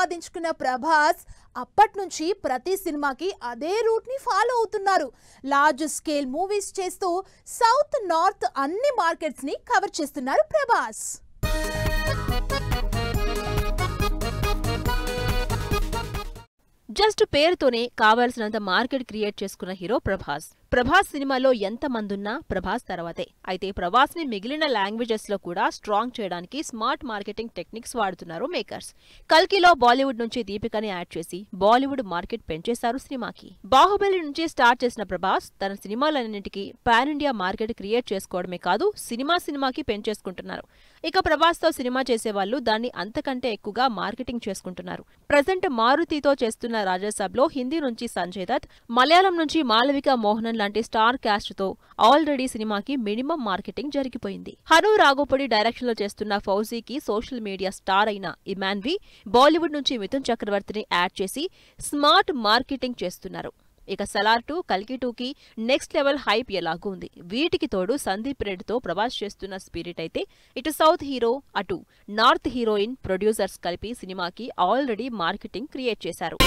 సంపాదించుకున్న ప్రభాస్ అప్పట్నుంచి ప్రతి సినిమాకి అదే రూట్ ని ఫాలో అవుతున్నారు. లార్జ్ స్కేల్ మూవీస్ చేస్తూ సౌత్ నార్త్ అన్ని మార్కెట్స్ ని కవర్ చేస్తున్నారు ప్రభాస్. జస్ట్ పేరుతోనే కావాల్సినంత మార్కెట్ క్రియేట్ చేసుకున్న హీరో ప్రభాస్. ప్రభాస్ సినిమాలో ఎంత మందున్నా ప్రభాస్ తర్వాతే. అయితే ప్రభాస్ ని మిగిలిన లాంగ్వేజెస్ లో కూడా స్ట్రాంగ్ చేయడానికి స్మార్ట్ మార్కెటింగ్ టెక్నిక్స్ వాడుతున్నారు మేకర్స్. కల్కిలో బాలీవుడ్ నుంచి దీపికని యాడ్ చేసి బాలీవుడ్ మార్కెట్ పెంచేశారు సినిమాకి. బాహుబలి నుంచి స్టార్ట్ చేసిన ప్రభాస్ తన సినిమాలన్నింటికి పాన్ ఇండియా మార్కెట్ క్రియేట్ చేసుకోవడమే కాదు సినిమాకి పెంచేసుకుంటున్నారు. ఇక ప్రభాస్ తో సినిమా చేసేవాళ్లు దాన్ని అంతకంటే ఎక్కువగా మార్కెటింగ్ చేసుకుంటున్నారు. ప్రజెంట్ మారుతితో చేస్తున్న రాజాసాబ్ లో హిందీ నుంచి సంజయ్ దత్, మలయాళం నుంచి మాళవిక మోహనన్ లాంటి స్టార్ క్యాస్ట్ తో ఆల్రెడీ సినిమాకి మినిమం మార్కెటింగ్ జరిగిపోయింది. హను రాఘోపూడి డైరెక్షన్ లో చేస్తున్న ఫౌజీకి సోషల్ మీడియా స్టార్ అయిన ఇమాన్వి, బాలీవుడ్ నుంచి మిథున్ చక్రవర్తిని యాడ్ చేసి స్మార్ట్ మార్కెటింగ్ చేస్తున్నారు. ఇక సలార్ 2, కల్కి 2కి నెక్స్ట్ లెవెల్ హైప్ ఎలాగూ ఉంది. వీటికి తోడు సందీప్ రెడ్డితో ప్రభాస్ చేస్తున్న స్పిరిట్ అయితే ఇటు సౌత్ హీరో అటు నార్త్ హీరోయిన్ ప్రొడ్యూసర్స్ కలిపి సినిమాకి ఆల్రెడీ మార్కెటింగ్ క్రియేట్ చేశారు.